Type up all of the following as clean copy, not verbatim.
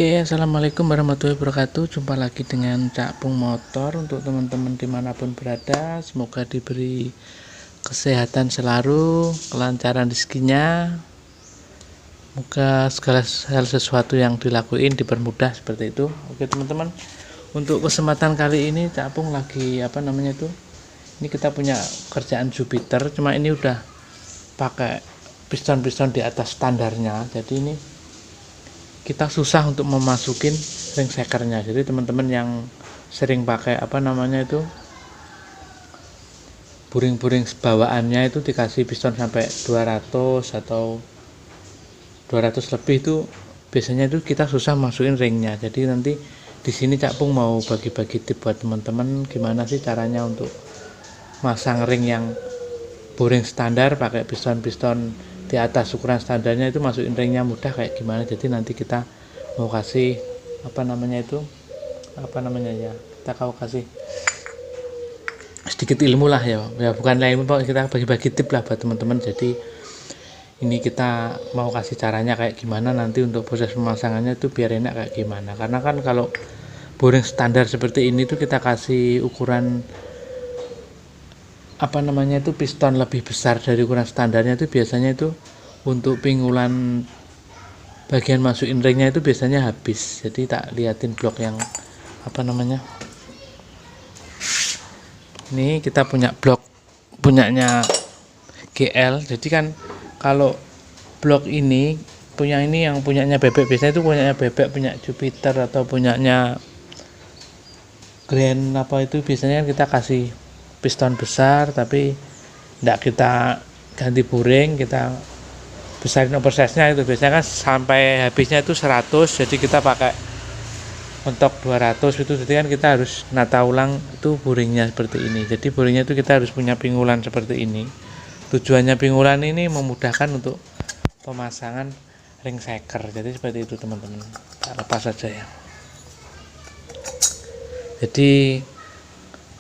Oke, assalamualaikum warahmatullahi wabarakatuh. Jumpa lagi dengan Cak Pung Motor. Untuk teman-teman dimanapun berada, semoga diberi kesehatan selalu, kelancaran rezekinya. Semoga segala hal sesuatu yang dilakuin dipermudah seperti itu. Oke teman-teman, untuk kesempatan kali ini Cak Pung lagi ini kita punya kerjaan Jupiter, cuma ini udah pakai piston-piston di atas standarnya. Jadi ini kita susah untuk memasukin ring shakernya. Jadi teman-teman yang sering pakai buring-buring bawaannya itu dikasih piston sampai 200 atau 200 lebih, itu biasanya itu kita susah masukin ringnya. Jadi nanti di sini Cak Pung mau bagi-bagi tip buat teman-teman gimana sih caranya untuk masang ring yang buring standar pakai piston-piston di atas ukuran standarnya, itu masukin ringnya mudah kayak gimana. Jadi nanti kita mau kasih kita kasih sedikit ilmu lah ya bukan ilmu, kita bagi-bagi tip lah buat teman-teman. Jadi ini kita mau kasih caranya kayak gimana nanti untuk proses pemasangannya itu biar enak kayak gimana. Karena kan kalau boring standar seperti ini tuh kita kasih ukuran piston lebih besar dari ukuran standarnya, itu biasanya itu untuk pingulan bagian masukin ringnya itu biasanya habis. Jadi tak liatin blok yang ini kita punya blok punyanya GL. Jadi kan kalau blok ini yang punyanya Bebek, biasanya itu punyanya Bebek, punya Jupiter atau punyanya Grand itu biasanya kita kasih piston besar tapi tidak kita ganti buring, kita besarin oversize-nya. Itu biasanya kan sampai habisnya itu 100, jadi kita pakai mentok 200 itu. Jadi kan kita harus nata ulang itu buringnya seperti ini. Jadi buringnya itu kita harus punya pingulan seperti ini. Tujuannya pingulan ini memudahkan untuk pemasangan ring shaker. Jadi seperti itu teman-teman, lepas saja ya. Jadi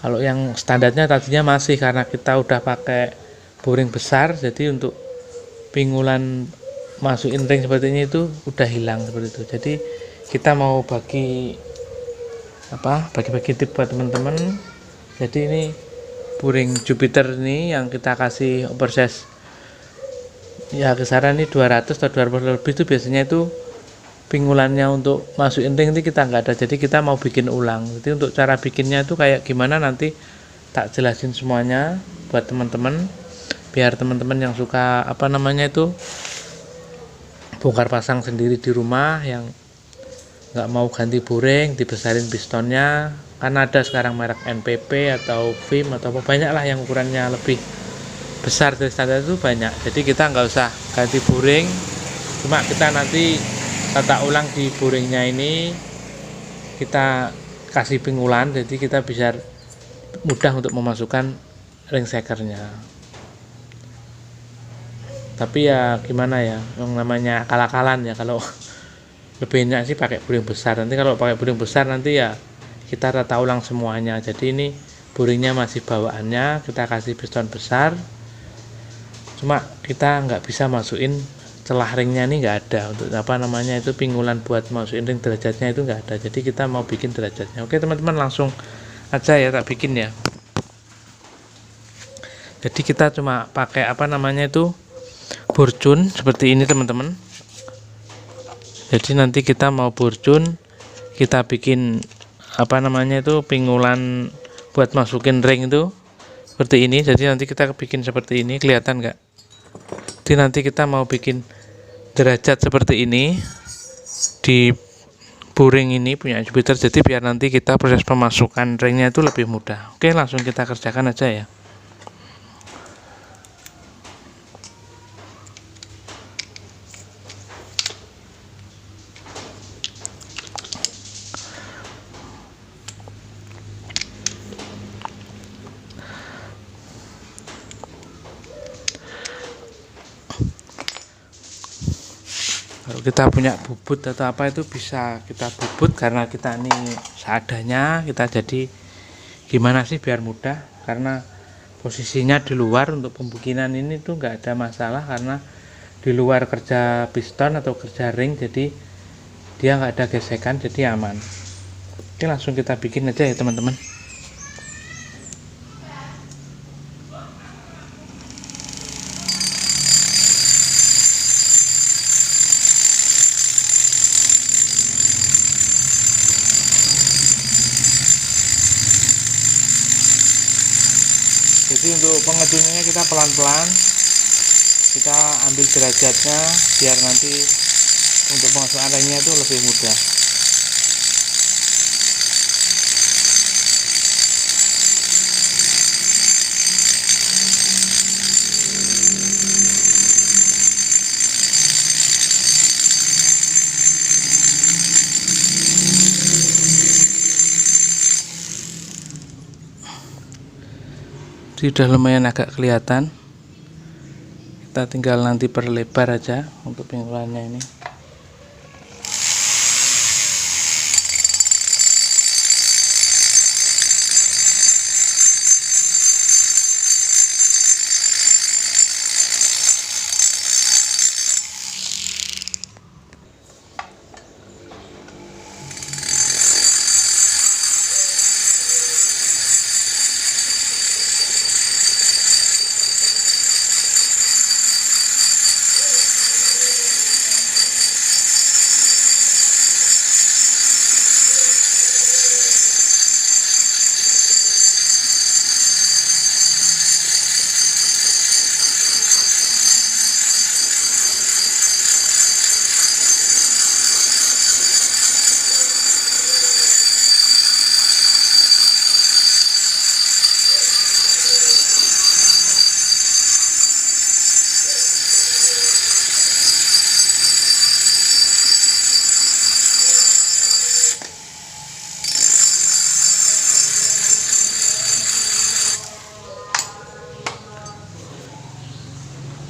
kalau yang standarnya tadinya masih, karena kita udah pakai buring besar, jadi untuk pingulan masukin ring seperti ini itu udah hilang seperti itu. Jadi kita mau bagi tip buat teman-teman. Jadi ini buring Jupiter ini yang kita kasih oversize ya kisaran ini 200 atau 200 lebih, itu biasanya itu pingulannya untuk masukin ring itu kita nggak ada. Jadi kita mau bikin ulang. Jadi untuk cara bikinnya itu kayak gimana nanti tak jelasin semuanya buat teman-teman, biar teman-teman yang suka bongkar pasang sendiri di rumah, yang nggak mau ganti buring, dibesarin pistonnya. Kan ada sekarang merek NPP atau VIM atau banyak lah yang ukurannya lebih besar dari standar itu banyak. Jadi kita nggak usah ganti buring, cuma kita nanti tata ulang di buringnya ini, kita kasih pingulan, jadi kita bisa mudah untuk memasukkan ring shakernya. Tapi ya gimana ya, yang namanya akal-akalan ya. Kalau lebih enak sih pakai buring besar. Nanti kalau pakai buring besar nanti ya kita tata ulang semuanya. Jadi ini buringnya masih bawaannya, kita kasih piston besar, cuma kita nggak bisa masukin celah ringnya, ini nggak ada untuk itu pingulan buat masukin ring derajatnya itu nggak ada. Jadi kita mau bikin derajatnya. Oke teman-teman, langsung aja ya tak bikin ya. Jadi kita cuma pakai burcun seperti ini teman-teman. Jadi nanti kita mau burcun, kita bikin pingulan buat masukin ring itu seperti ini. Jadi nanti kita bikin seperti ini, kelihatan nggak? Jadi nanti kita mau bikin derajat seperti ini di buring ini punya Jupiter. Jadi biar nanti kita proses pemasukan ringnya itu lebih mudah. Oke, langsung kita kerjakan aja ya. Kalau kita punya bubut atau apa itu bisa kita bubut, karena kita ini seadanya kita. Jadi gimana sih biar mudah, karena posisinya di luar untuk pembikinan ini tuh nggak ada masalah, karena di luar kerja piston atau kerja ring. Jadi dia nggak ada gesekan, jadi aman. Oke, langsung kita bikin aja ya teman-teman. Jadi untuk pengecunya kita pelan-pelan, kita ambil derajatnya biar nanti untuk pemasukan ringnya itu lebih mudah. Sudah lumayan agak kelihatan, kita tinggal nanti perlebar aja untuk pingulannya ini.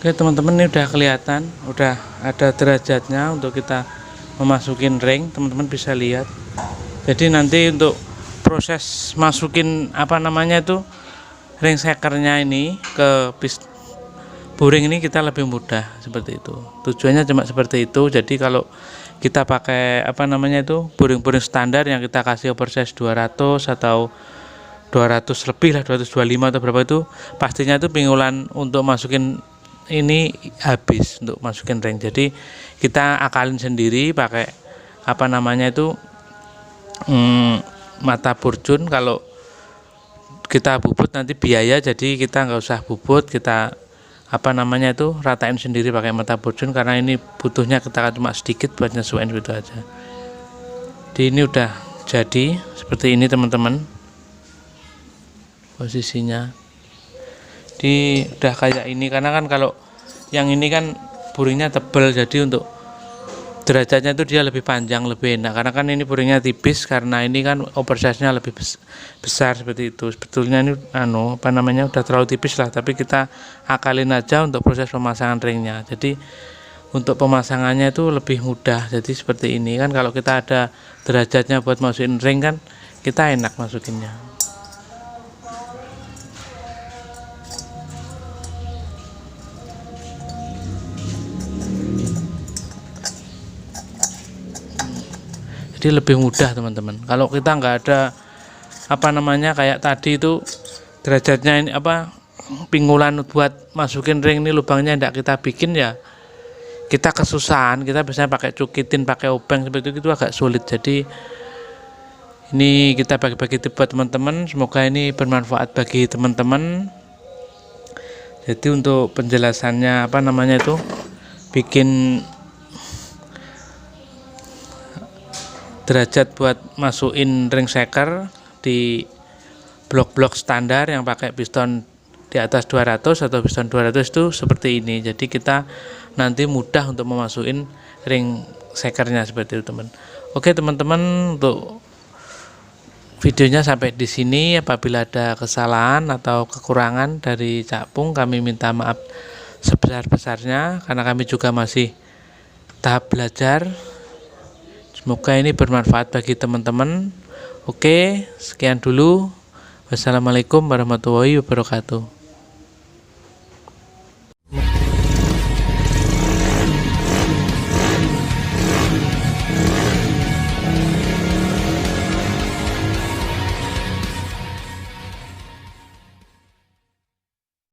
Oke teman-teman, ini udah kelihatan, udah ada derajatnya untuk kita memasukin ring. Teman-teman bisa lihat. Jadi nanti untuk proses masukin ring sekernya ini ke boring ini kita lebih mudah seperti itu. Tujuannya cuma seperti itu. Jadi kalau kita pakai boring-boring standar yang kita kasih oversize 200 atau 200 lebih lah, 225 atau berapa itu, pastinya itu pingulan untuk masukin ini habis untuk masukin ring. Jadi kita akalin sendiri pakai mata burjun. Kalau kita bubut nanti biaya, jadi kita nggak usah bubut, kita ratain sendiri pakai mata burjun, karena ini butuhnya kita cuma sedikit buat nyesuaiin gitu aja. Jadi ini udah jadi seperti ini teman-teman posisinya. Udah kayak ini, karena kan kalau yang ini kan boringnya tebal, jadi untuk derajatnya itu dia lebih panjang, lebih enak, karena kan ini boringnya tipis, karena ini kan oversize-nya lebih besar seperti itu. Sebetulnya ini udah terlalu tipis lah, tapi kita akalin aja untuk proses pemasangan ringnya. Jadi untuk pemasangannya itu lebih mudah. Jadi seperti ini kan, kalau kita ada derajatnya buat masukin ring kan kita enak masukinnya. Jadi lebih mudah teman-teman. Kalau kita nggak ada kayak tadi itu derajatnya ini pingulan buat masukin ring ini, lubangnya tidak kita bikin ya, kita kesusahan. Kita biasanya pakai cukitin, pakai obeng seperti itu agak sulit. Jadi ini kita bagi-bagi tips buat teman-teman, semoga ini bermanfaat bagi teman-teman. Jadi untuk penjelasannya bikin derajat buat masukin ring shaker di blok-blok standar yang pakai piston di atas 200 atau piston 200 itu seperti ini. Jadi kita nanti mudah untuk memasukin ring shakernya seperti itu teman. Oke teman-teman, untuk videonya sampai di sini. Apabila ada kesalahan atau kekurangan dari Cak Pung, kami minta maaf sebesar-besarnya, karena kami juga masih tahap belajar. Semoga ini bermanfaat bagi teman-teman. Oke, sekian dulu. Wassalamualaikum warahmatullahi wabarakatuh.